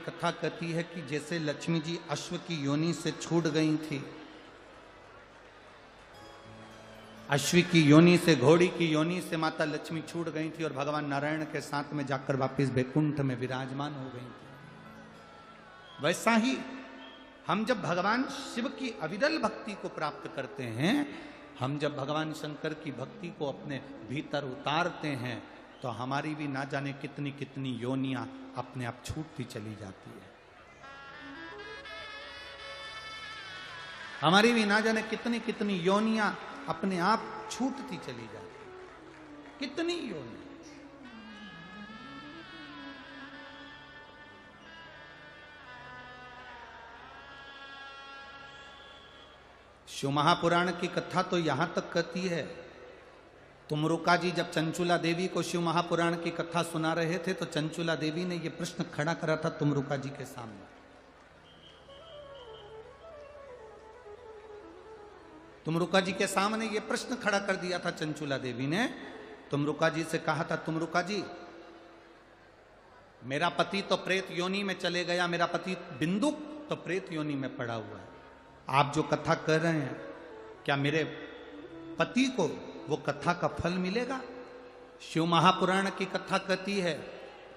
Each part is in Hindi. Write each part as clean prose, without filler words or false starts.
कथा कहती है कि जैसे लक्ष्मी जी अश्व की योनि से छूट गई थी, अश्व की योनि से, घोड़ी की योनि से माता लक्ष्मी छूट गई थी और भगवान नारायण के साथ में जाकर वापस बैकुंठ में विराजमान हो गई थी। वैसा ही हम जब भगवान शिव की अविरल भक्ति को प्राप्त करते हैं, हम जब भगवान शंकर की भक्ति को अपने भीतर उतारते हैं, तो हमारी भी ना जाने कितनी कितनी योनियां अपने आप छूटती चली जाती है। हमारी भी ना जाने कितनी कितनी योनियां अपने आप छूटती चली जाती है। कितनी योनियां। शिव महापुराण की कथा तो यहां तक कहती है, तुमरुका जी जब चंचुला देवी को शिव महापुराण की कथा सुना रहे थे, तो चंचुला देवी ने यह प्रश्न खड़ा करा था तुमरुका जी के सामने। तुमरुका जी के सामने यह प्रश्न खड़ा कर दिया था चंचुला देवी ने। तुमरुका जी से कहा था, तुमरुका जी, मेरा पति तो प्रेत योनि में चले गया, मेरा पति बिंदुक तो प्रेत योनि में पड़ा हुआ है। आप जो कथा कर रहे हैं, क्या मेरे पति को वो कथा का फल मिलेगा? शिव महापुराण की कथा कहती है,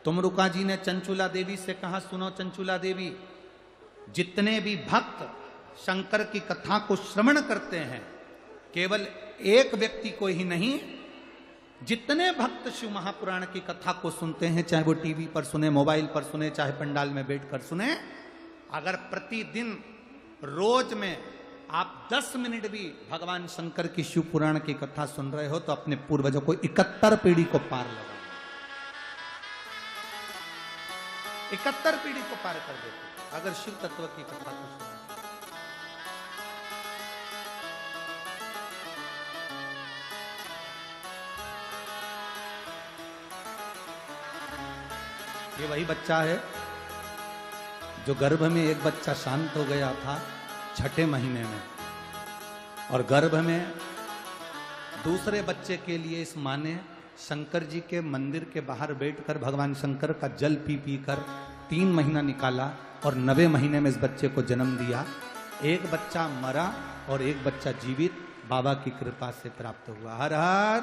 तुमरुका जी ने चंचुला देवी से कहा, सुनो चंचुला देवी, जितने भी भक्त शंकर की कथा को श्रवण करते हैं, केवल एक व्यक्ति को ही नहीं, जितने भक्त शिव महापुराण की कथा को सुनते हैं, चाहे वो टीवी पर सुने, मोबाइल पर सुने, चाहे पंडाल में बैठकर सुने, अगर प्रतिदिन रोज में आप 10 मिनट भी भगवान शंकर की शिव पुराण की कथा सुन रहे हो, तो अपने पूर्वजों को 71 पीढ़ी को पार लगा, 71 पीढ़ी को पार कर देते अगर शिव तत्व की कथा को सुना। ये वही बच्चा है जो गर्भ में एक बच्चा शांत हो गया था 6ठे महीने में, और गर्भ में दूसरे बच्चे के लिए इस माँ ने शंकर जी के मंदिर के बाहर बैठकर भगवान शंकर का जल पी पी कर 3 महीना निकाला, और 9वें महीने में इस बच्चे को जन्म दिया। एक बच्चा मरा और एक बच्चा जीवित बाबा की कृपा से प्राप्त हुआ। हर हर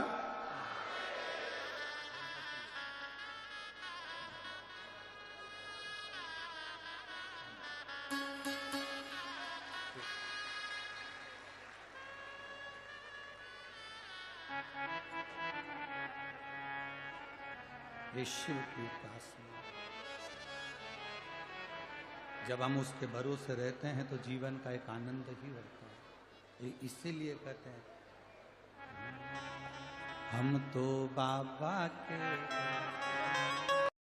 शिव की उपासना। जब हम उसके भरोसे रहते हैं तो जीवन का एक आनंद ही होता है। इसीलिए कहते हैं हम तो बाबा के